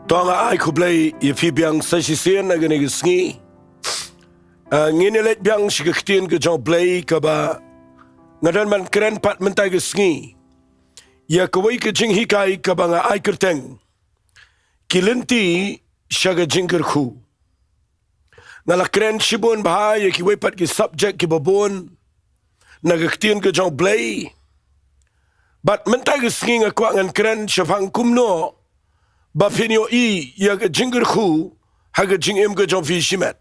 Tonga ai kublay ye fi biang sa si sien na gani gisngi. Ngini let biang si khtien ke jong blay ka ba ngadan man kren pat mentai gisngi. Ya kawai ke jing hikai ka ba nga ai kerteng. Ki Lynti Sha Ka Jingkyrkhu. Ngala kren shibon ba ye ki wai pat ki subject ki babon na khtien ke jong blay. Bat mentai gisngi nga kwa ngan kren shafang kumno. Ba finyo I ya ka Jingkyrkhu haga jing em ka jong fi shimet.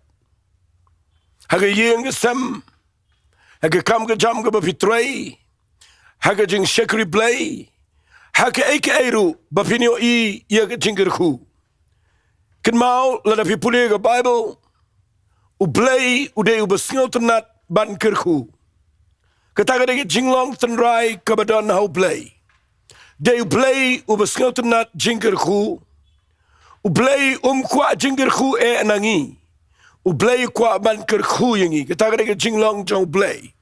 Haga yeng ka sem. Haga kam ka jam ka ba fitray. Haga jing shekri blay. Haga eke eru ba finyo I ya ka Jingkyrkhu. Kin mau lada fi puli ka Bible. U blay u de u basngil tenat ban kyrkhu. Kataga de jinglong tenrai ka ba don hau blay. De u blay u basngil tenat Jingkyrkhu. U blay kwa Jingkyrkhu anangi. U blay kwa ban kyrkhu yangi. Kataga de jinglong jong blay.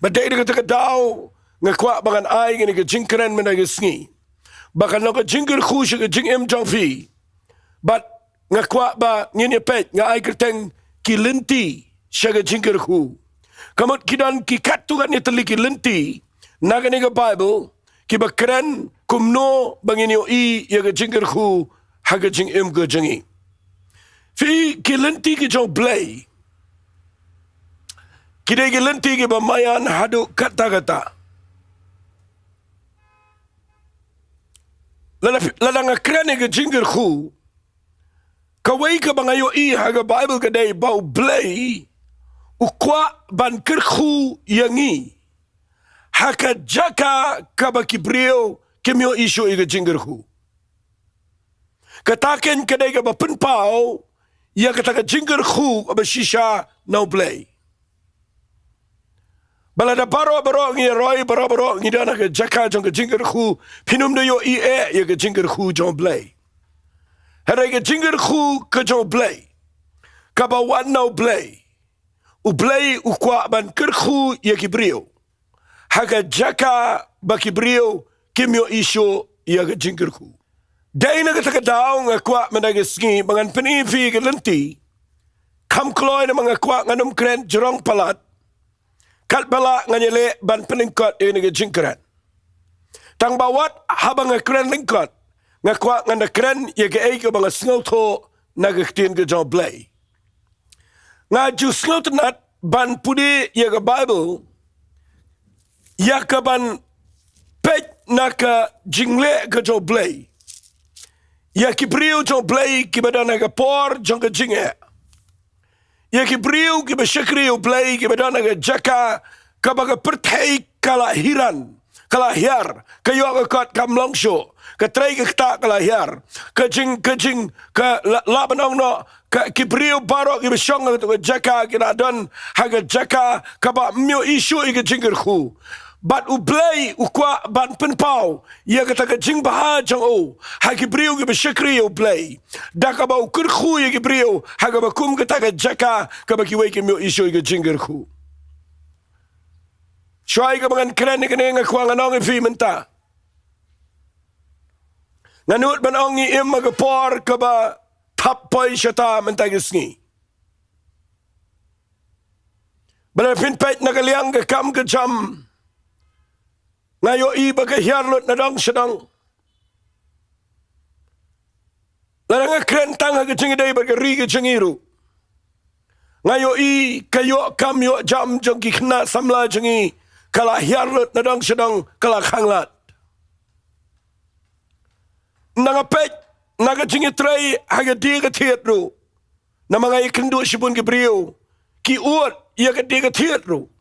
Ba de kataga daw nga kwa bagan ai ngani ka jingkren mena gisngi. Bakan no ka Jingkyrkhu siya ka jingem jong fi. But nga kwa ba ngini pet nga ai kerteng ki Lynti Sha Ka Jingkyrkhu. Kamot kidan ki katugan ni tali ki Lynti nagani ka Bible ki ba kren kumno bangini I ya ka Jingkyrkhu haga jing em ka jangi. Fi ki Lynti ki jong blay. Kidai ki Lynti ki ba mayan hadu kata-kata. Lala nga kren ka Jingkyrkhu. Kawai ka ba ngayo I haga Bible ka day bau blay. Ukwa ban kyrkhu yangi. Haka jaka ka ba kibriyo kimyo isyo I ka Jingkyrkhu. Kataken ka day ka ba penpao. Ya kata ka Jingkyrkhu ka ba shisha now blay. Balada baro ngi roy baro ngi dana ka jaka jong ka Jingkyrkhu. Pinum do yo I ya ka Jingkyrkhu jong blay. Hara ka Jingkyrkhu ka jong blay. Ka ba wan now blay. U blay u kwa ban kyrkhu ya kibriyo. Haka jaka ba kibriyo kimyo isyo ya ka Jingkyrkhu. Day na kataka daw nga kwa managisngi mangan panifi ka Lynti. Kamkloy na mga kwa nga NONGKREN jirong palat. Kalbala nga nyele ban paningkot ya nga Jingkren. Tang bawat habang nga kren lingkot. Nga kwa nga NONGKREN ya ka ay ka mga sngoto nagaktin ka jong blay. Nga ju sngoto nat ban pudi ya ka Bible. Ya ka ban pet na ka jingle ka jong blay. Ya ki briu jong blay ki badana ka por jong ka jinge. Ya ki briu ki ba shakriu blay ki badana ka jaka ka baga pertay kalahiran. Kalahir kayo ka kot kamlongsyo. Ka tray ka kta kalahir. Ka jing ka labanong no ka kibriu baro ki bisyong ka jaka kinadon haga jaka ka ba myo isyo I ka Jingkyrkhu. Bat u blay u kwa ban penpao ya kata ka jing baha jang o ha kibriu ki bashakri u blay da ka ba u kyrkhu ya kibriu ha ka ba kum kata ka jaka ka ba kiwai ki myo isyo I ka Jingkyrkhu. Shwai ka bangan kren ka nga kwa nga nong fi menta. Nganut ban ong I im ka por ka ba tap poi shata menta gisngi. Bala pinpet na kaliang ka kam ka jam. Ngayo I baga hiarlot na dong sedang. Larang kren tanga ka jingiday baga ri ka jingiru. Ngayo I kayo kam yo jam jong kikna samla jingi. Kala hiarlot na dong sedang kala khanglat. Nangapet naga jingitray haga di ka tiyatro. Na mga ikindu sipon kibriyo. Ki uot iya ka di ka tiyatro.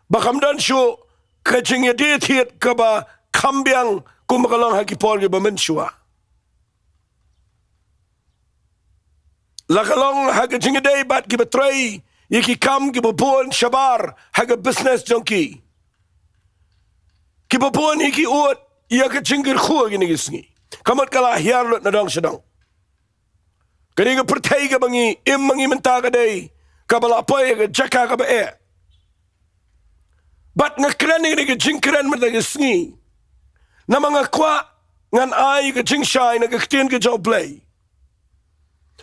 Bakamdan siyo kajing ya dia tiat kaba kambiang kumakalang hakipol ke bamensua. Lakalong hakajing day bat ki batray yaki kam ki babuan shabar haga business junkie. Ki babuan yaki uot yaka Jingkyrkhu ginigisngi. Kamot kala hiarlot na dong sedang. Kani nga pertay ka bangi mangi menta ka day kabalapoy ka jaka ka ba Bat nga kren ni ka Jingkren madagisngi. Na mga kwa ngan ay ka jingshay nagaktin ka jong blay.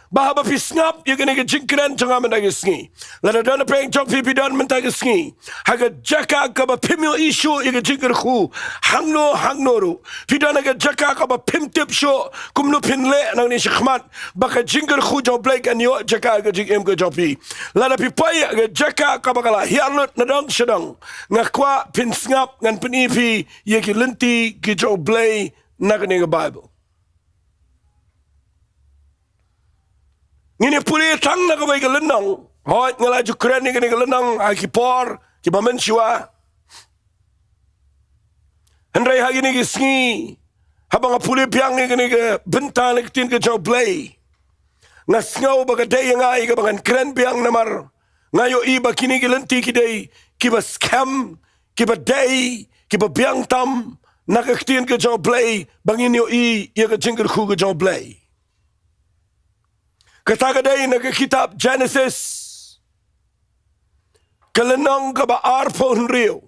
Bahaba pisngap ya gani ke jingkren changa mendagisngi. Lada dana peng chok pipi dan mentagisngi. Haga jaka ka ba pimyo isyo ya ke jingkyrkhu. Hangno ru. Pidana ke jaka ka ba pimtip syo kumnu pinle nang ni shikmat. Baka jingkyrkhu jong blake an yo jaka ka jingem ke jopi. Lada pipaya ke jaka ka ba kala hiarlut nadang sedang. Ngakwa pinsngap ngan penipi ya ke Lynti ke jong blake nagani ke Bible. Ngini puli tang na kawai galenang. Hoy ngalaju keren ni gani galenang akipor ki bamen siwa. Hendrai hagi ni gisngi. Habang puli piang ni gani ke bentan ni tin ke job play. Ngasngau baga day ngai ke bangan keren piang namar. Ngayo iba kini Lynti ki day ki ba scam ki ba day ki ba piang tam nakaktin ke job play bangin yo ya ke jingkyrkhu ke job play. Katagadai na kitab Genesis. Kalanang ka ba arpon rio.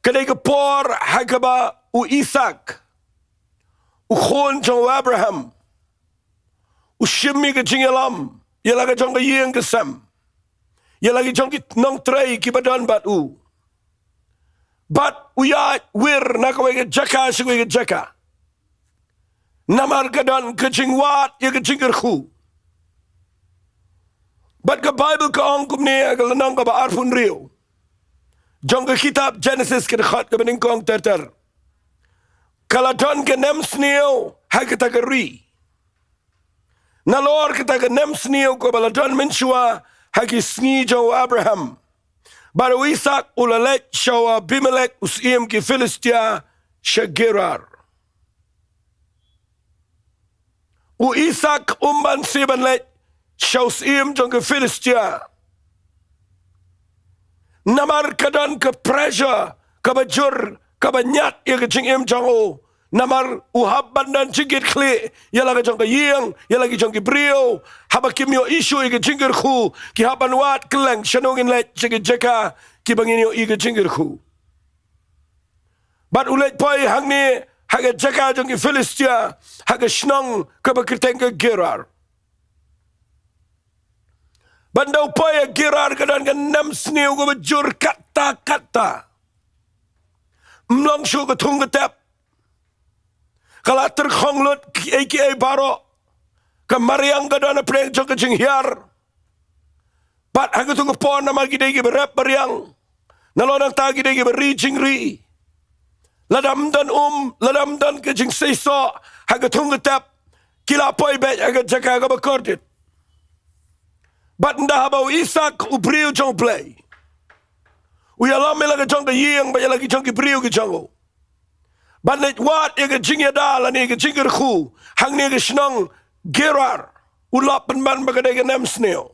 Kadai ka por hagaba u Isaac. U khon jong Abraham. U shimmi ka jingalam. Yalaga jong ka yeng ka sam. Yalagi jong ki nong tray ki badan bat u. Bat u ya wir na kawai ka jaka sigwai ka jaka. Namar kadan kejingwat ya kejingkyrkhu. Bat ka Bible ka angkum ni ka lanang ka ba arpun rio. Jong ka kitab Genesis ka dekhat ka bening kong terter. Kaladon ka nem sneo ha kita ka ri. Nalor kita ka nem sneo ko baladon menshua ha ki sngi jo Abraham. Baru Isaac ulalet shawa Bimelek usim ki Filistia shagirar. U Isaac umban siban let shaus im jong ke Filistia. Namar kadan ke pressure ke bajur ke banyat ya ke jing im jong o. Namar uhabban dan jingit kli ya lagi jong ke yeng ya lagi jong ke brio haba kimyo isu ya ke jingkyrkhu ki haban wat keleng shanungin let jige jeka ki bangin yo ya ke jingkyrkhu. Bat ulet poi hang ni haga jaka jong ki Filistia haga shnong ka bakirteng ka Gerar. Bandau paya Gerar kadan ka nam sniu ka bajur kata. Mlong shu ka tung ka tep. Kala terkhong lut aka baro. Ka mariang kadan na preng jong ka jinghyar. Bat haga tung ka pon na magidai ki berep mariang. Nalonang tagi dai ki beri jingri. Ladam dan ke jing seiso haga tungatap kila poi bet haga jaka haga bakordit. Bat nda haba Isaac u briu jong play. U yalam laga jong ke yeng ba lagi jong ke briu ke jongo. Bat net wat ya ke jing yadal ani ke jingkyrkhu hang ni ke shnong Gerar ulap penban bagade ke nem sneo.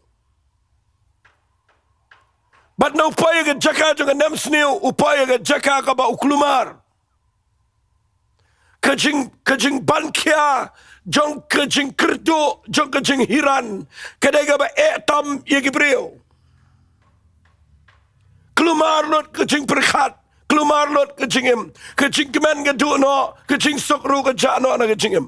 Bat no upaya ke jaka jong ke nem sneo upaya ke jaka ka ba uklumar. Kajing bankia jong kajing kerdo jong kajing hiran kadai ga ba etam ye gibreo klumar lot kajing perkhat klumar lot kajing kemen ga du no kajing sokru ka jano na kajing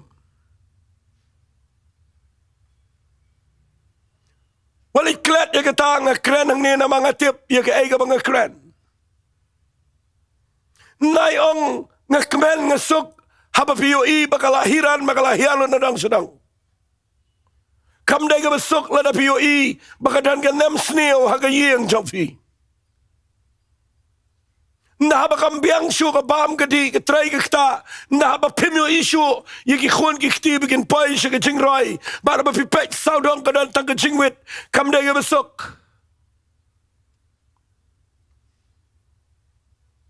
wali klet ye kata nga kren ang ni na mga tip ye ka ay ga mga kren nay ong nga kemen nga sok haba piyo i bakalahiran makalahialo na dang sedang. Kam day ka besok lada piyo i bakadan ka nem sneo haga yeng jompi. Nahaba kambiang syo ka bam ka di ka try ka kta. Nahaba pimyo isyo yaki khun ki kti bikin pay siya ka jingray. Para ba pipek saudong ka dan tang ka jingwit. Kam day ka besok.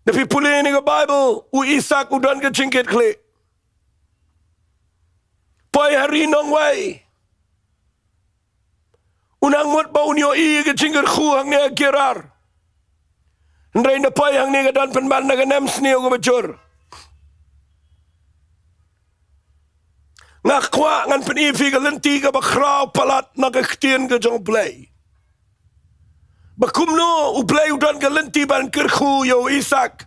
Napipuli ni ka Bible u Isaac u dan ka jingkit kli. Poi hari nong way. Unang mut ba unyo i ke jingkyrkhu hang ni Gerar. Ndray na poi hang ni dan penban na nem sneo ko bajur. Ngakwa ngan penifi ka Lynti ka bakraw palat na kakhtien ka jong play. Bakumno u play udan ka Lynti ban kyrkhu yo Isaac.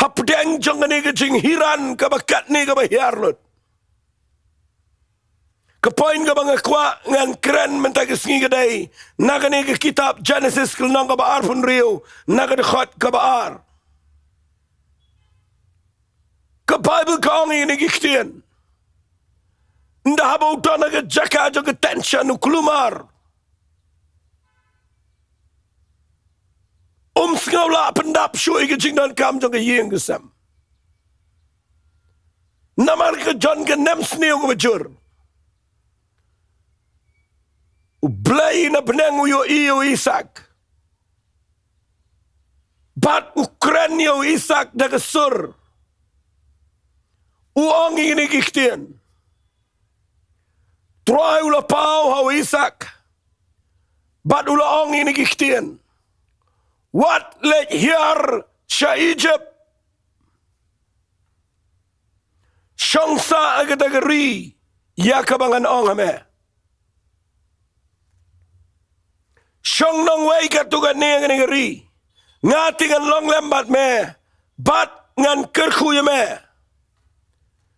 Hapdeng jong ni ka jinghiran ka bakat ni ka bahiarlut. Kepoin ka mga kwa ngan keren mentay kesengi kadai. Nagani ke kitab Genesis kelnang ka baar pun riu. Nagani khot ka baar. Ke Bible ka ongi ini kiktian. Nda haba utana ke jaka jo ke tension u kelumar. Sengau la pendap syui ke jingdan kam jong ke yeng kesam. Namar ke John ke nem sniu ke bejur. Ublay na benang uyo iyo Isak. Bat ukren yo Isak da kesur. Uang ini kiktian. Try ula pau hau Isak. Bat ula ong ini kiktian. What let here Sha Egypt? Shongsa agadagari yakabangan ongame. Shong nong way katugan niya ganigari. Ngatingan long lembat me. Bat ngan kerkhu me.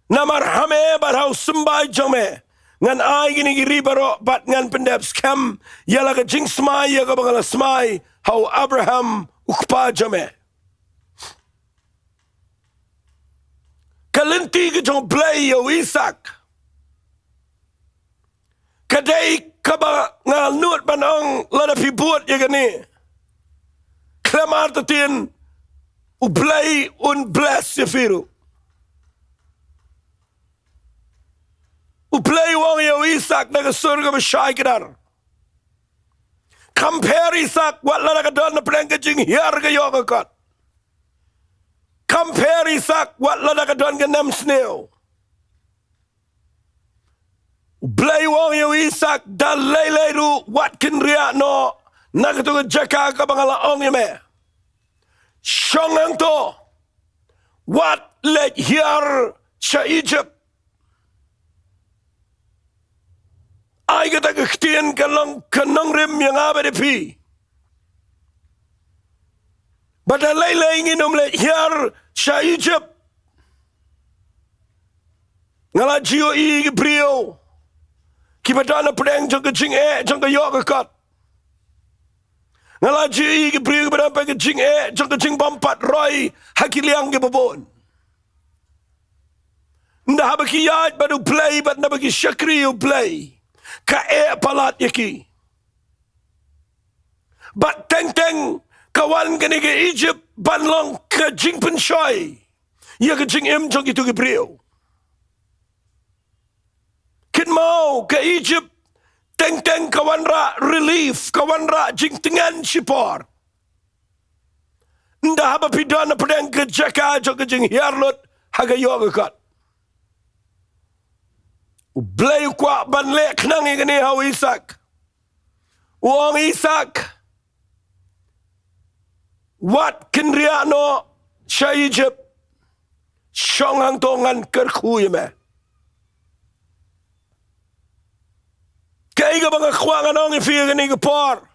Namar hame bat hau sembay jome. Ngan ay ginigiri baro bat ngan pendep skam. Yala ka jing smay yakabangala smay. How Abraham ukpa jame. Kalinti ke jong play yo Isak. Kadai kaba ngal nut banong lada pi buat ya gani. Klamar tatin u play un bless ya firu. U play wong yo Isak naga surga besyai kedar. Compare Isak wat lada kadon na pedang kejing hiar ke yo kakot. Compare Isak wat lada kadon ke nem sneo. Blay wong yo Isak dan lay ru wat kin riak no nakatu ke jaka ka bangala ong me. Shongang to wat let hiar Sha Egypt. Ay kata kektian kanong rim yang apa depi. Badal lay ingin let hiar Sha Egypt. Ngala jiyo i brio. Kibadana pedang jong kejing jong kayok kekat. Ngala jiyo i brio kibadana kejing jong kejing bampat roy hakiliang ke babon. Ndah bagi yad badu play bad na bagi syakri you play. Ka palat yaki. Bat teng kawan kene ke Egypt banlong ke jing penshoy. Ya ke jing jong itu ke brio. Kin mau ke Egypt teng kawan ra relief kawan ra jing tengan sipor. Nda haba pidana pedang ke jaka jong ke jing hiarlot haga yoga kat. Blay kwa ban lek nang ingani hau Isak. Uang Isak. Wat kinria no Sha Egypt. Shongang tongan kerkhu me. Kaiga banga kwangan ong ifiga ni gapor.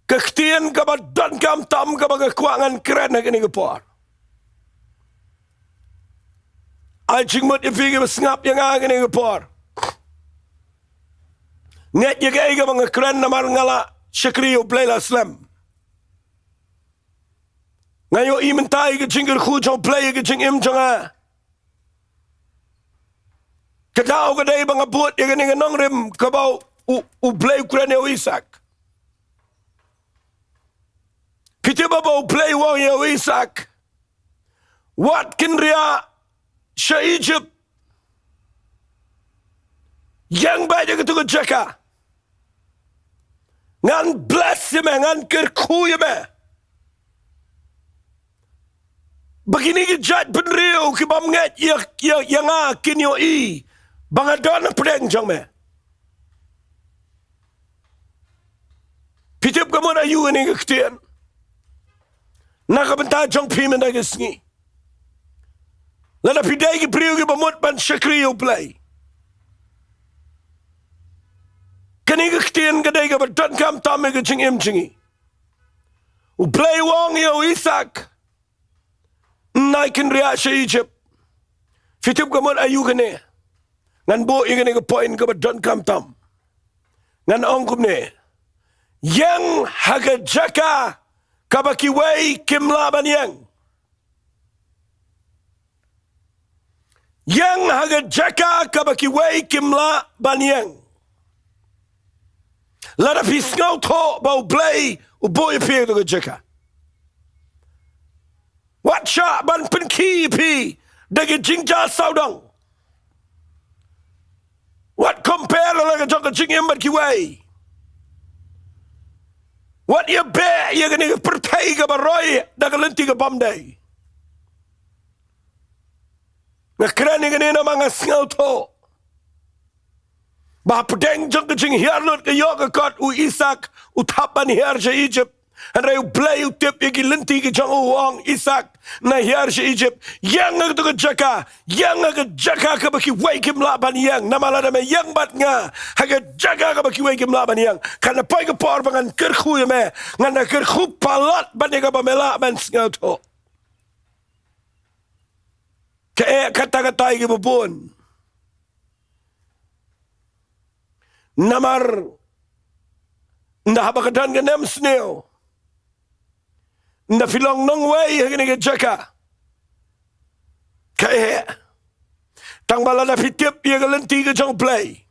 Kaktian kabadan kam tam kabaga kwangan keren ni gapor. Ay chingmut ifiga sngap yang agani gapor. Nget ya kaiga banga keren namar ngala syakriyo playla slam. Ngayo imentai ke jingkyrkhu jong play ke jing im jonga. Kadao kadai banga buat ya gani nong rim kabau u play keren yo Isak. Kitiba ba u play wong yo Isak. Wat kin ria Sha Egypt. Yang baik ke tu jaka. Ngan bless ya me ngan kerkhu ya me. Begini ke jat penriu ke bam ngat yang kin yo i. Bangadon pedang jang me. Pitip kamu na yu ni kektian. Nakabenta jang pimen na kesngi. Lada pidai ke priu ke bamut ban syakri yo play. Kani kektian kadai ke badon kam tame ke jing im jingi. U play wong yo Isak. Naikin ria Sha Egypt. Fitip kamu na yu kene. Ngan bu ingin ke poin ke badon kam tam. Ngan ong kum ne. Yang haga jaka kabaki wei kimla ban yang. Yang haga jaka kabaki wei kimla ban yang. Lada pisngau to bau play uboy pi to jaka. Wat sha ban pen ki pi dagi jingja saudang. What compare la jaka jingem bat ki wei. What you bear you gonna pertai ka baroy daga lenti ka bamday. Ngakran ni ganina mga singaw to. Bapdeng jang ka jing hiarlot ka yoga kot u Isaac u tapan hiar sa Egypt. And rayo blay u tip yagi lenti ka jang uwang Isaac na hiar sa Egypt. Yang nga to ka jaka. Yang nga jaka ka baki way kim laban yang. Namala na may yang bat nga. Haga jaka ka baki way kim laban yang. Kana pay ka par bangan kerkhu yame. Nga na kerkhu palat bani ka pamela ban singaw to. Kaya kata-kata yung ibubun. Namar nahabakadan ka nem snail. Nafilong nong way hagin ka jaka. Kaya tangbala na fitip yung lenti ka jang play.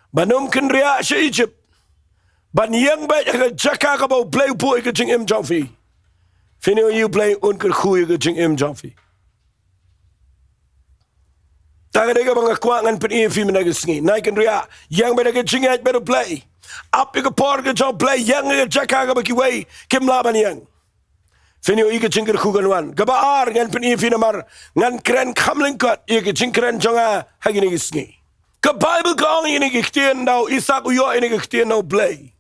Banum kinriya sa Egypt. Banyang ba yung jaka ka ba play po yung jing im jang fi. Finio you play unkerkhu yung jing im jang fi. Tagadega mga kuangan panifi minagisngi. Naikin ria, yang bedaga jingat better play. Up yung porga jong play, yang yung jaka ka bakiway, kim laban yang. Finyo ika jingkyrkhu ganwan. Gabaar ngan panifi namar, ngan kren kamlingkot, ika jingkren jonga haginigisngi. Ka Bible ka ang inigiktiyan daw, Isaac uyo inigiktiyan daw play.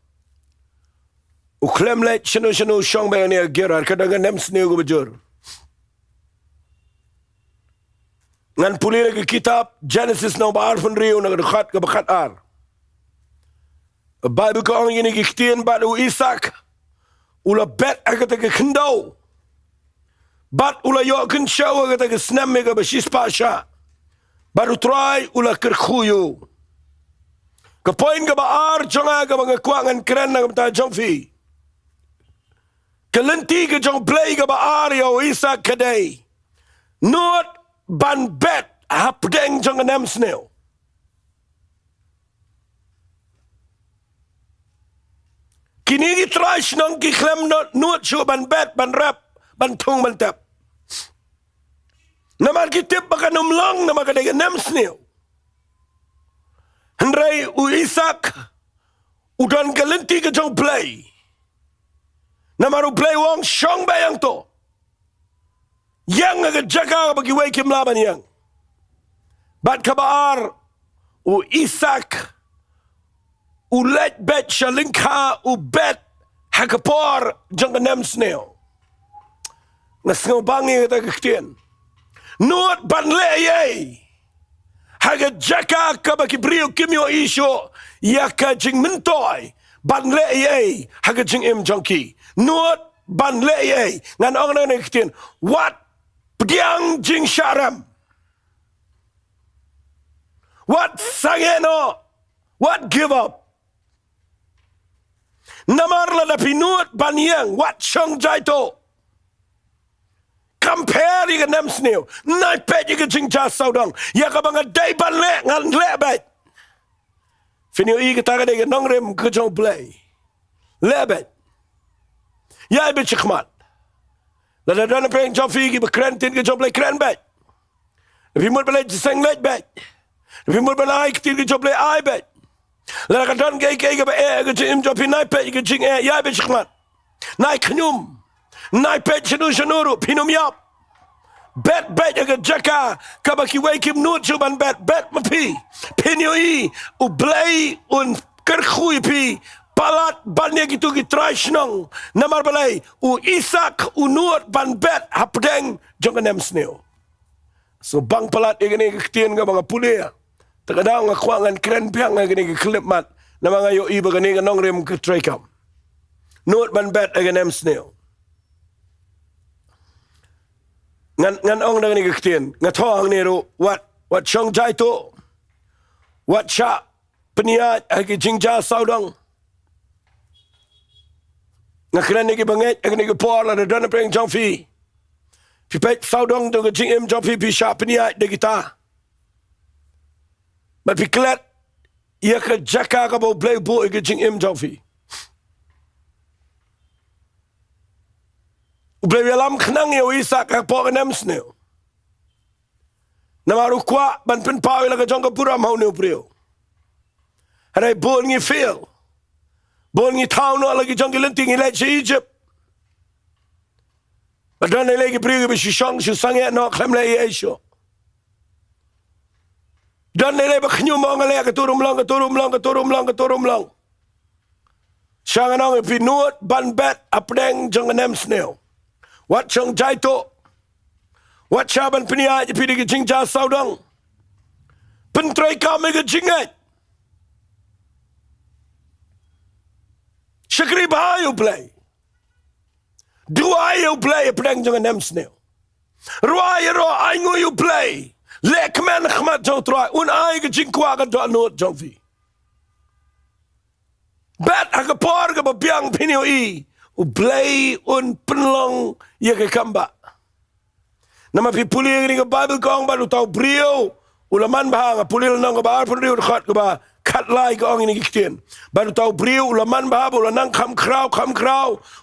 Uklemlet shino shong bayan niya girar, kadang nems niyo gubajur. Ngan puli lagi kitab Genesis na baar van rio na dekat ke bakat ar. Bible ko ang ini giktian bat u Isaac ula bet agat ke kendau. Bat ula yo ken show agat ke snam mega bashis pasha. Baru try ula kerkhuyu. Ke poin ke baar jonga ke mga kuangan keren na kemta jongfi. Ke lenti ke jong play ke baar yo Isaac kadai. Not ban bet hapdeng jang nem snail. Kini gi trash nang ki klem not show ban bet ban rap ban tung ban tap. Naman ki tip baka numlang na makadega nem snail. Hendray u Isaac udan galenti ka jang play. Namaru play wong shong bayang to. Yang agak jaga bagi way kim laban yang. Bat kabar u Isaac u let bet shalinka u bet hakapor jang nem snail. Nasngaw bangi kata kektian. Nuot ban le ye. Haga jaka ka bagi brio kimyo isyo yaka jing mentoy ban le ye haga jing im jangki. Nuot ban le ye ngan ong na kektian. What P.R.DIENGDOH jing sharam. What sangeno? What give up? Namarla na pinut banyang. What shong jaito? Compare yung nem snail. Naipet yung jing jas saudang. Yaka mga day ban le ngan lebet. Finyo i kataga de nongrem kajong play. Lebet. Yai bitchikmat. Lada dana peng jom figi bekren tin ke jom play kren bet. If you mut play sing let bet. If you mut play tin ke jom play I bet. Lada kadon gay ke ba ke jim jom pi nai pet ke jing ya be chikmat. Nai knyum. Nai pet shunuru pinum yap. Bet ke jaka kabaki wake him nut chuban bet mapi. Pinyo i u play un kerkhu pi. Palat bannya gitu trash nong namar balai u Isaac u nuot ban bet hapdeng jong nem snail. So bang palat igani kektian nga mga pulia. Takadaw nga kuangan kren piang nga gani klip mat na mga yo iba gani nga nongrem ke try kam. Nuot ban bet igani nem snail. Ngan ong na gani kektian nga toang nero what chong jai to. Wat sya peniat agi jingja saudang. Ngakren nigi banget agi nigi por la dana preng jong fi. Pipet saudang tu jing em jong fi sya peniat de kita. But piklet ia ke jaka ka bo blay bo agi jing em jong fi. Blay alam khnang yo isa ka po nem sneu. Namaru kwa ban pen pawi la ka jong ka pura mau ne uprio. Harai bo ngi fail. Bo ngi town no lagi jong ki Lynti ngi let Egypt. Badan ne lagi prio bi shong shu sange no klem le ye sho. Dan ne le ba khnyu mo ngale ka turum lang. Shang anong pi nuot ban bet apdeng jong nem sneu. Wat chong jai to. Wat chaban peniat pi de jingja saudang. Pentrai kami ke jingat. Syakri bahayu play. Dua you play pedang jangan nem sneu. Ruai ro aingu you play. Lek men khmat jong try. Un ai ke jingkwa ka do not jong fi. Bet aga por ka biang pinio I. U play un penlong ye ke kamba. Nama pi puli ni ke Bible kong baru tau brio. Ulaman bahang pulil nang ka bar pulil khat ka ba kat lai ka ong ini kitien. Baru tau brio ulaman bahab ulanang kam krau.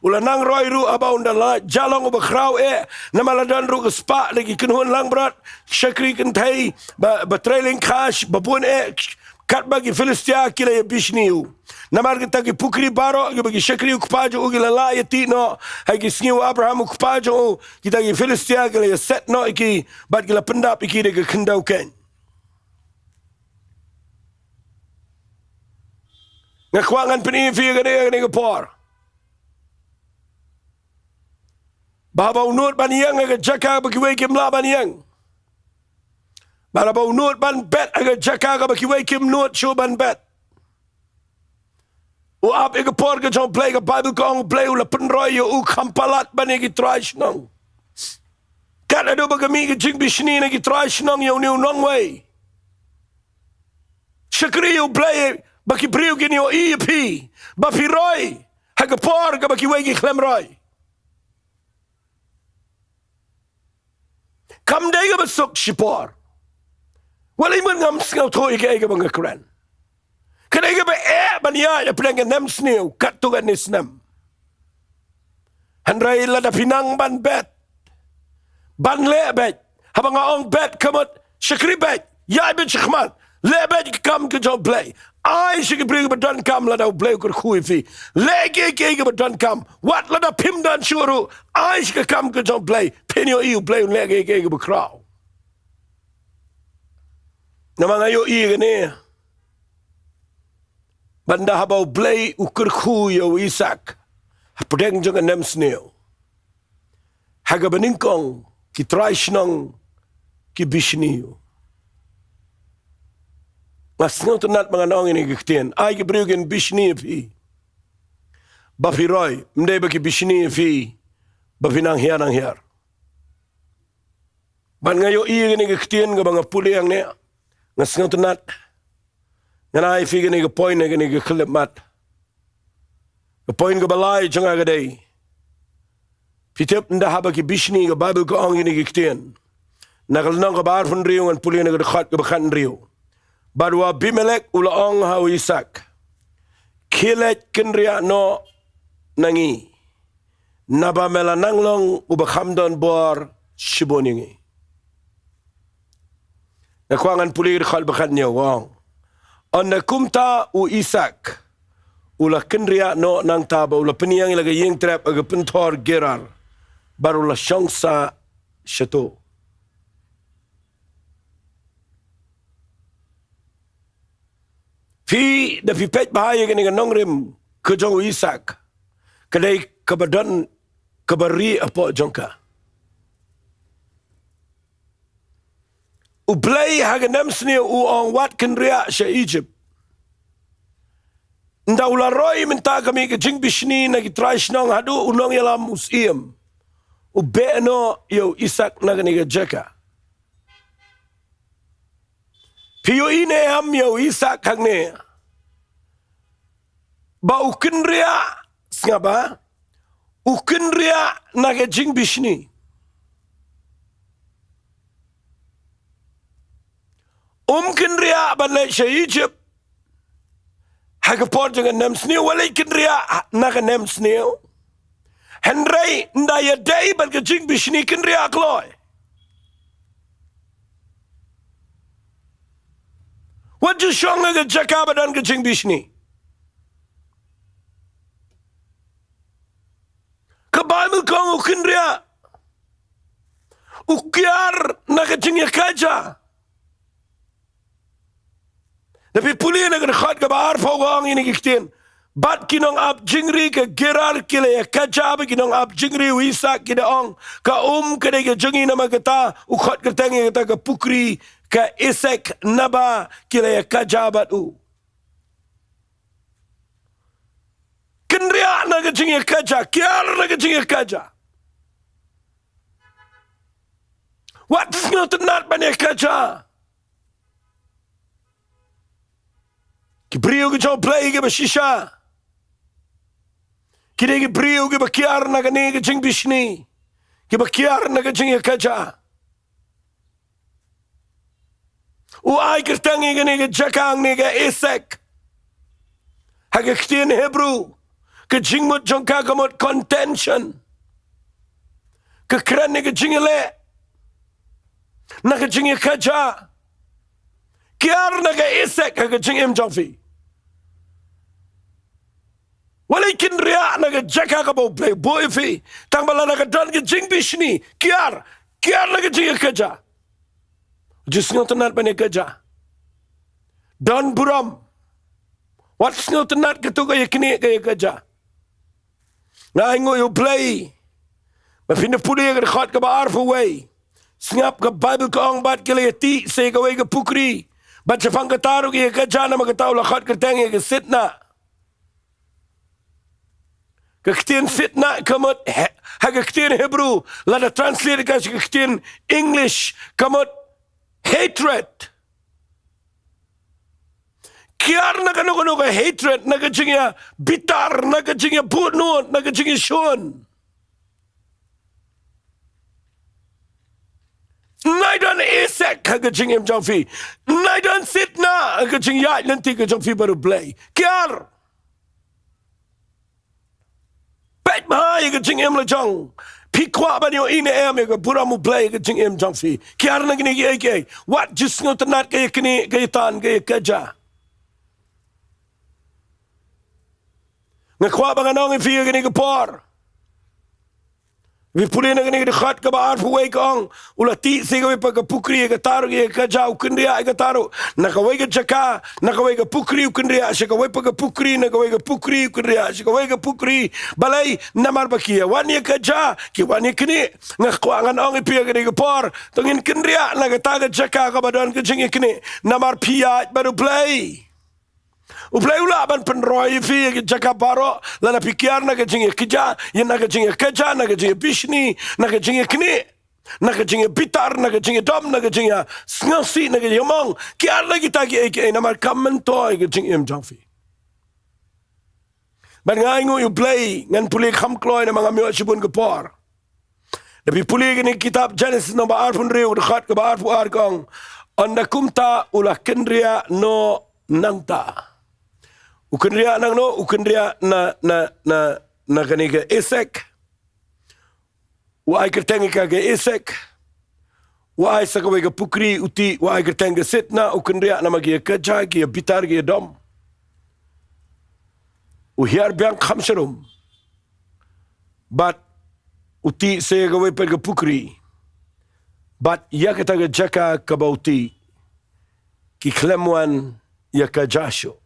Ulanang roi ru aba unda la jalong uba krau nama ladan ru ke spa lagi kenhun lang berat. Syakri kentai ba trailing cash babun kat bagi Filistia kila ya bishniu. Namar kita ki pukri baro ki bagi Syakri ukpajo ugi lala ya tino hagi singiu Abraham ukpajo kita ki Filistia kila ya set no iki bat kila pendap iki de ke kendau ken. Ngakwangan penifi gane por. Bahabaw nut baniyang aga jaka bagi wekim la baniyang. Bahabaw nut ban bet aga jaka bagi wekim nut show ban bet. U ap ega por ka jong play ka Bible kong play ula penroy yo u kampalat bani ki trash nong. Kat ado bagami ki jing bishni na ki trash nong yo niu nong way. Syakri yo play baki brio gini yo EP. Bapi roy. Haga por ka baki wegi klem roy. Kam dega besuk shipor. Wala iman ngam singaw to ika ika bang keren. Kada ika ba baniya ya pinang nem snew katugan ni snem. Handray la da pinang ban bet. Ban le bet. Habang aong bet kamot Syakri bet. Ya bet shikman. Le bet kam ke jong play. Ai syakri bring badan kam la da play kur khui fi. Legi ke badan kam. Wat la da pim dan shuru. Ai syakri kam ke jong play. Pinyo iu play legi ke bakraw. Namang ayo i gani. Banda habaw play ukur yo Isak. Pedeng jangan nem sneo. Haga beningkong ki traish nong ki bishniyo. Mas ngau tunat mga naong ini kiktian. Ay ki briugin bishniyo fi. Bafi roy. Mday ba ki bishniyo fi. Bafi nang hiyar. Ban ngayo i gani kiktian ka mga puli ang niya. Ngas ngau tunat. Nga na fi gani ka point na gani ka kilip mat. Ka point ka balay jang agaday. Pitip nda haba ki bishni ka Bible ka ang gani kiktian. Nakalanang ka baar pun riyo ngan puli na ka dekat ka bakan riyo. Baru Abimelek ulaong hau Isak. Kilet kenria no nangi. Naba mela nanglong ubakhamdon bor shiboningi. Nakwangan puli khal bakan niya wang. Anda kumta u Isak. Ula kenria no nang taba ula peniyang ilaga yeng trap aga pentor gerar. Baru la syangsa syato. Fi da fi pet bahaya gani ka nongrim ke jong Isak. Kadai kabadan kabari apo jongka. U play haga namsni u on wat kan ria sha Egypt. Nda ula roy minta kami ke jing bishni na ki trash nong hadu unong yalam museum. U be no yo Isak na gani ka jaka. Piyo ine am yo isa kagne. Ba ukin ria sngaba. Ukin ria naga jing bishni. Kin ria ban le sha Egypt. Haga por jangan nem sneeuw wala kin ria naga nem sneeuw. Henry nda ya day ban ga jing bishni kin ria kloy. Wat je shonga ga jakaba dan ga jing bishni. Ka Bible kong ukin ria. Ukiar naga jing ya kaja. Tapi puli na kan khat ka bahar fogang ini kiktin. Bat kinong ap jingri ka gerar kile ya kajab kinong ap jingri wisa kida ong ka kade ka jangi nama kata ukhat kertengi kata ka pukri ka isek naba kile ya kajabat u. Kenria na ka jingi kaja, kiar na ka jingi kaja. What's not not bane kaja? Ki brio ki chong play ki ba shisha. Ki de ki brio ki ba kiar na ka ne ki jing bishni. Ki ba kiar na ka jing kaja. U ay kertangi ka ne ka jakang ne ka isek. Haka kitien Hebrew. Ka jing mut jong ka mut contention. Ka kran ne ka jing le. Na ka jing kaja. Kiar na ka isek haka jing jong fi. Walakin ria naga jaka ka play boy fi tang bala naga dan ke jing bishni kiar naga jing kaja jisnyo tanat bane kaja dan buram wat snyo tanat ketu ka yakni ka kaja na ingo you play ma pina puli ka khat ka bar for way snap ka Bible ka ong bat ke le ti se ka way ka pukri bat chafang ka taru ki kaja na magataw la khat ka tang ka sitna. Kaktin fitna kamot hagaktin Hebrew lada translate ka kaktin English kamot hatred. Kiar naga hatred naga jingya bitar naga jingya bunut naga jingya shun. Naidan isek haga jingya jamfi. Naidan fitna haga jingya nanti ka jamfi baru play. Kiar Pet mahal ke jing em la jang. Pikwa ban yo ine em ke buramu play ke jing em jang fi. Kiar na gini ke. What just ngot nat ke kini ke tan ke kaja. Ngakwa ban anong fi ke ni ke por. Vi puli na gini ke khat ka baar fu wei kong. Ula ti se ke pa ke pukri ke taru ke kaja ukindria ke taru. Na ka wei ke jaka, na ka wei ke pukri ukindria, se ka wei pa ke pukri, na ka wei ke pukri ukindria, se ka wei ke pukri balai namar bakia. Wani kaja, ki wani kini. Ngakwa anong pi ke ni ke por. Tongin kindria na ka ta ke jaka ka badon ke jingi kini. Namar pia baru play. Uplay ula ban penroy fi ke jaka baro lana pikiar na ke jingi kija, yen na ke jingi kaja, na ke jingi bishni, na ke jingi kini. Na ke jingi bitar, na ke jingi dom, na ke jingi snasi, na ke yomong. Kiar lagi taki eke namar kamentoy ke jingi em jangfi. Ban ngaingo you play ngan puli kham kloy na mga miyo sibun ke por. Tapi puli ke ni kitab Genesis no baar pun riu dekat ke baar puar kong. Anda kumta ulah kendria no nangta. Ukendria nang no, ukendria na kaniga isek. Wa ay kertengi ka ke isek. Wa ay sakaway ka pukri uti, wa ay kertengi sitna, ukendria na magia kaja, kia bitar, kia dom. Uhiar biang khamsharum. But uti saya kaway per ka pukri. But ya kita ka jaka kabauti. Ki klemwan ya kajasho.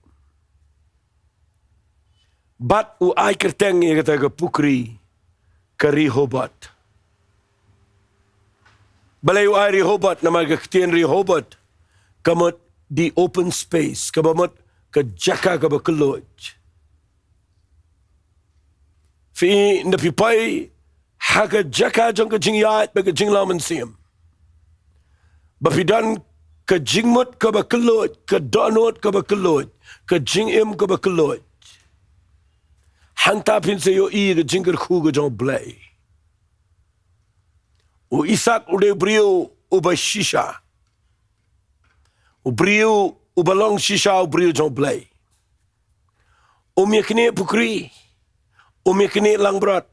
Bat u ay kerteng ya kata ke pukri ke Rehoboth. Balay u ay Rehoboth na magkaktiyan Rehoboth kamot di open space kabamot ka jaka ka bakuloj. Fi napipay haka jaka jang ka jingyat baga jinglaman siyam. Bapidan Ka jingmut ka ba keloj, ka donot ka ba keloj, ka jingim ka ba keloj. Hang tapin sa yo I ka jingkyrkhu ka jong blay. O Isak ude brio uba shisha. O brio uba long shisha o brio jong blay. O miakne pukri, o miakne langbrat.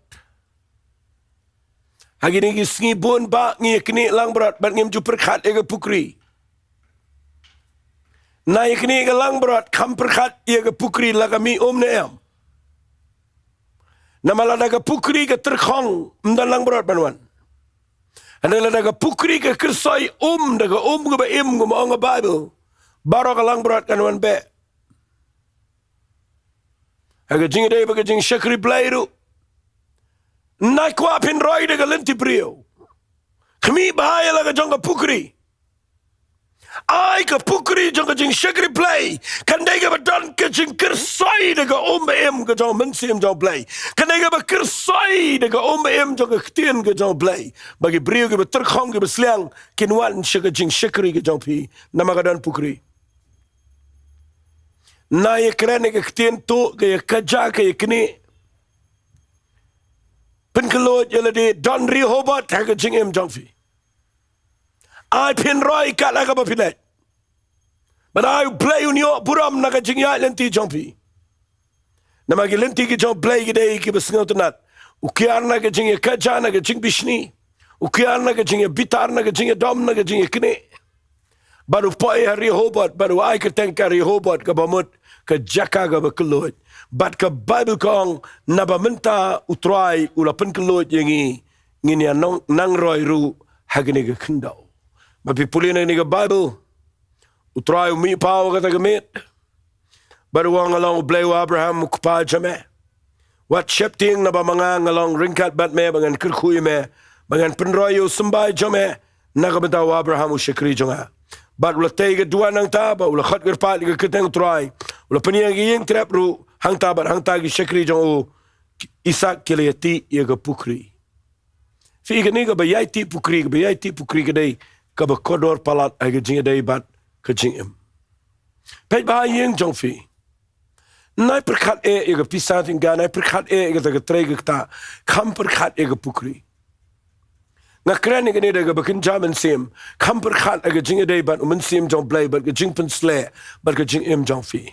Hagi ni sngi bon ba ngi kne langbrat bat ngim ju perkhat ega pukri. Na ikni ga langbrat kam perkhat ega pukri lagami ne am. Na malada ga pukri ga terkhong mdan langbrat banwan. Ana lada ga pukri ga kersai daga ga ba im ga ma Bible. Baro ga langbrat kanwan be. Aga jing dei ba ga jing shakri blairu. Na kwa pin roi daga Lynti brio. Kami bahaya laga jonga pukri. Ai ka pukri jonga jing shakri play. Kandai ga badan ka jing kersai daga em ka jong mensim jong play. Kandai ga ba kersai daga em jonga ktien ka jong play. Bagi brio ga terkhong ga besliang kinwan shaga jing shakri ka jong pi. Nama ga dan pukri. Na ye krene ka ktien to ka ye kaja ka ye kini. Penkelot yala di Don Rehoboth haga jing em jong fi. I pin roi kat laga ba pilet. But I play unyo buram naga jing ya Lynti jong fi. Nama ki Lynti ki jong play ki day ki basngaw tanat. Ukiar naga jing ya kaja naga jing bishni. Ukiar naga jing ya bitar naga jing ya dom naga jing ya kine. Baru poi ha Rehoboth baru I ka tengka Rehoboth ka bamut ka jaka ka ba kelot. Bat ka Bible kong nabamenta utrai ula penkelot yangi ngini nang roi ru hagini ka kendau. Mapi pulina ni ka Bible utrai umi pao ka tagamit. Baru wang along blay wa Abraham kupa jame. Wat shepting nabamanga along ringkat bat me bangan kirkhui me bangan penroyo sembay jame nagamenta wa Abraham ushakri jonga. Bat ula tega dua nang taba ula khat gerpat ka keteng utrai ula peniang yeng trap ru hang tabat hang tagi shakri jong o Isak kilayati ia ka pukri. Fi ka ni ka bayai ti pukri ka day ka ba kodor palat ay ka jing day bat ka jing im. Pej bahay yeng jong fi. Nai perkhat ia ka pisat inga nai perkhat ia ka taga trega kta kam perkhat ia ka pukri. Nga kren ni ka ni da ka bakin jaman sim kam perkhat ay ka jing day bat uman sim jong blay bat ka jing pen sle bat ka jing im jong fi.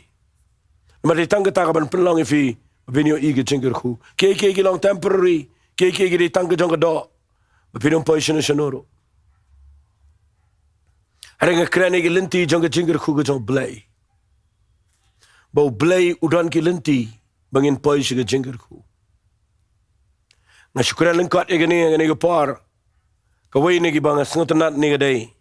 Mari tangga tagaban penlong ifi binyo igi jingkyrkhu. Ke long temporary, ke di tangga jong do. Bapinong position shanoro. Hari nga krene ki Lynti jong jingkyrkhu ka jong blay. Bau blay udan ki Lynti bangin position ka jingkyrkhu. Nga syukuran lengkat ngani ka par. Kawai ni ki bang sengotanat ni ka day.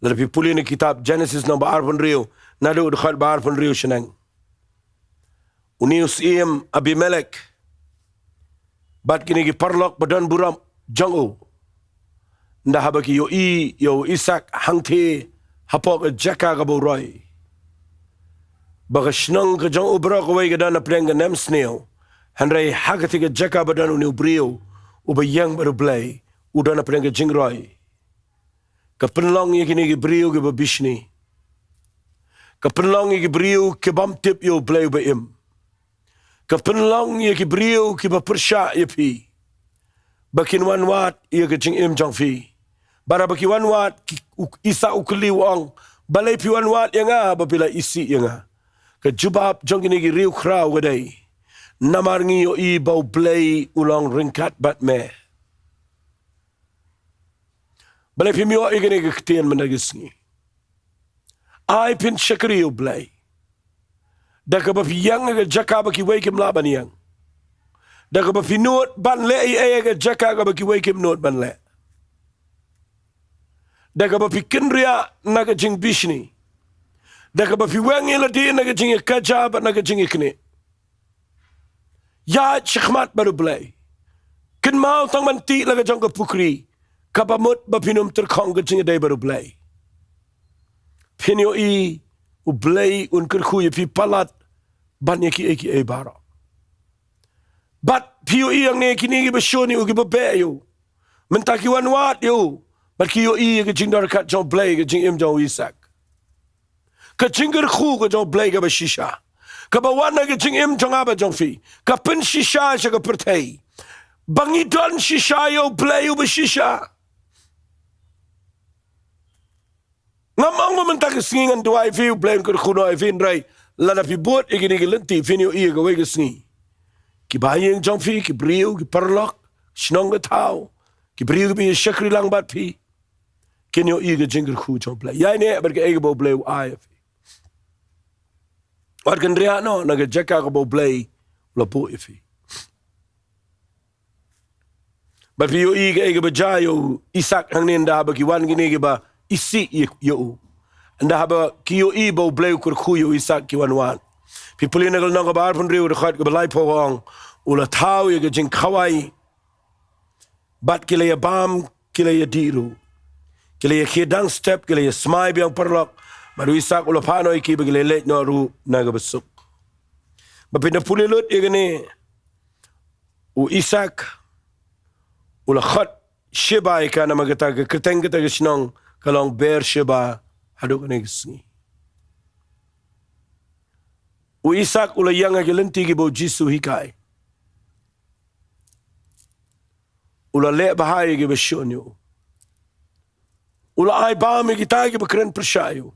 Lalapi puli ni kitab Genesis na baar pun rio. Nado udkhat baar pun rio shanang. Unius iem Abimelek. Bat kini ki parlok badan buram jango. Nda habaki yo Isak hangte hapok jaka ka boroi. Baka shnang ka jang ubra ka way ka dan aprenga nem sneo. Handray hagati ka jaka badan uni ubrio. Ubayang baru blay. Udan aprenga jingroi. Ka penlong ye kini ki brio ki babishni. Ka penlong ye ki brio ki bam tip yo blay ba im. Ka penlong ye ki brio ki ba persya ye pi. Bakin wan wat ye ka jing im jong fi. Bara baki wan wat isa ukli wang. Balay pi wan wat ye nga babila isi ye nga. Ka jubab jong kini ki riu kraw gaday. Namar ngi yo I bau blay ulang ringkat bat me. Balay pi miyo ye kini ki ktian managis ngi. Ay pin shakri yo blay. Daka ba yang ga jaka ba ki wake him laban yang. Daka ba finot ban le ay ga jaka ga ba ki wake him not ban le. Daka ba kinria naga jing bishni. Daka ba fi wang ila di naga jing kaja ba naga jing ikni. Ya chikhmat baru blay. Kin mau tang man ti laga jong ka pukri. Kapamut ba pinum terkong ga jing day baru blay. Pinyo I ublay unkirkhu ye pi palat banyak ki eki bara. Bat piyo iyang ne kini ki basyoni u ki babe yo. Mentaki wan wat yo. Bat ki yo I ki jing darkat jong blay ki jing im jong Isak. ka jingkyrkhu ka jong blay ka ba shisha. Ka ba wana ka jing im jong aba jong fi. Ka pen shisha siya ka pertay. Bangidon shisha yo blay ba shisha. Ngamang mamanta ka singingan duwai fi blay ka kuno ay fin ray. Lada pi buot ikini ka lenti fin yo iya ka way ka singi. Ki bayang jong fi ki briu ki parlok sinong ka tao. Ki briu ka bi shakri lang bat fi. Kinyo iya ka jingkyrkhu jong blay. Yay ne berka ega bo blay ay fi. Wat kan ria no naga jaka ka bo blay la po ifi. But fi yo iga ega ba jayo isak hang ninda ba ki wan gini ba isi yo. Anda ba ki yo i bo blay kyrkhu yo isak ki wan. Fi puli nagal nang ba arpun riu rekhat ka balai po wang ula tau ya jing kawai. Bat kila ya bam kila ya diru. Kila ya kidang step kila ya smai biang perlok. Baru isak ula pano iki bagi lelet no ru naga besuk. Bapina pulilut igani u isak ula khat shiba ika na magata ka keteng kita gisnong kalong ber shiba haduk ni gisni. U isak ula yang agi lenti gi bo jisu hikai. Ula le bahaya gi besyonyo. Ula ai bami kita gi bekeren persyayo.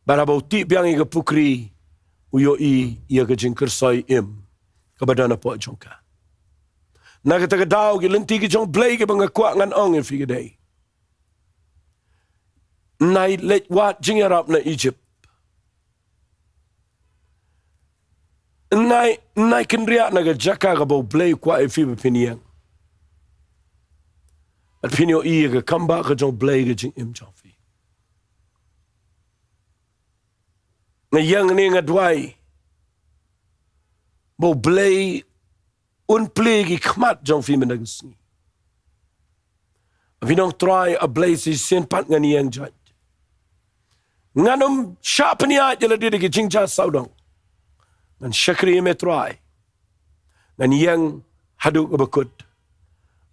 Barabau ti biang iga pukri uyo ia ka jingkyrsoi im kabadana po jongka. Nagata ka daw ki lenti ki jong blay ki banga kwa ngan ong in figaday. Nai let wat jingarap na Egypt. Nai kinriak naga jaka ka bau blay kwa ifi bapiniyang. At pinyo iya ka kamba ka jong blay ka jing im jong fi. Ngayang ni ngadway bo blay un plegi kmat jong fi menagsni. Vinong try a blay si sin pat ngani yang judge. Nganum sharpni at jala didi ki jingja saudong. Ngan shakri me try. Ngan yang haduk abakut.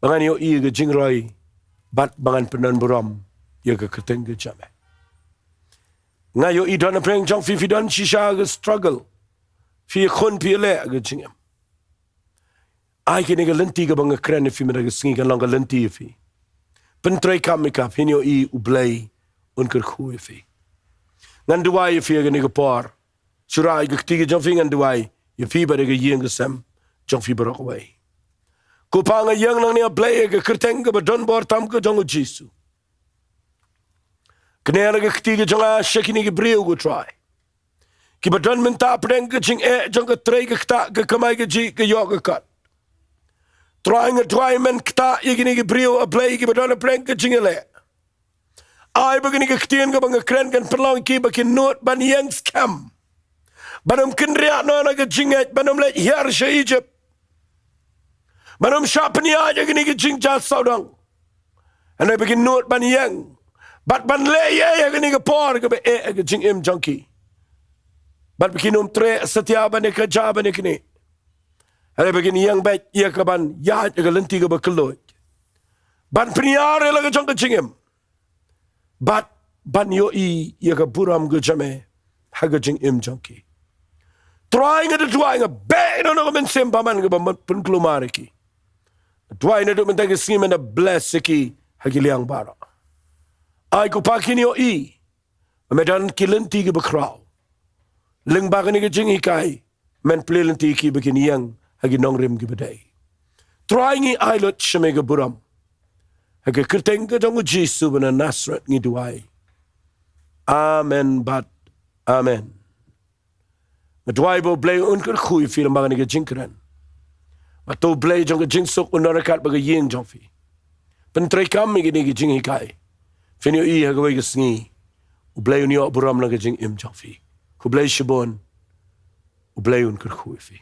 Bangan yo iya ga jingroy bat bangan penan buram ya ga keteng ga jame. Ngayo idon apreng jong fi don shisha ga struggle. Fi khun pi le ga jingam. Ai kini ga lenti ga banga kren fi mera ga singi ga longa lenti fi. Pentray kamika finyo I ublay NONGKREN fi. Nganduway fi ga ni ga par. Surai ga ktiga jong fi nganduway ya fi ba ga yeng ga sem jong fi barok way. Kupanga yang nang ni ablay ga kerteng ga badon bor tam ga jong jisu. Kena ga ktiga jong shakini ga briu go try. Ki badon minta preng ga jing jong ga trey ga kta ga kamay ga ji ga yo ga kat. Trying a try men kta yigini ga briu ablay ki badon preng ga jing le. Ai bagini ga ktien ga banga kren kan perlaw ki ba kin not ban yang scam. Banum kinriak no na ga jinget banum let hier sha Egypt. Banum shapni aja gini ga jing ja saudang. And I begin not ban yang. But ban le ye gini ga por ga be ga jing im junkie. But begin tre satya ban ka ja ban kini. And I begin yang bet ye ka ban ya ga lenti ga ba kloit. Ban pniare la ga jong ga jing im. But ban yo I ye ga buram ga jame ha ga jing im junkie. Trying a bang no men simpa man ga ba pun klumariki. Trying to men tag sim na bless ki hagiliang bara. Ai ko pakin yo I. Medan kilenti ga bakraw. Ling ba ni ga jing ikai men plelenti ki begini yang haginong rim gi baday. Trying I lot shame ga buram. Haga kerteng ga dong Jesu bana Nasrat ngi duai. Amen but amen. Madway bo blay NONGKREN fi lamang ni ga jingkren. Mato blay jong ga jingsok unorakat baga yeng jong fi. Pentray kam mi gini ga jing hikai. Finyo I hagaway ga sngi. Ublay unyo buram na ga jing im jong fi. Kublay shibon. Ublay NONGKREN fi.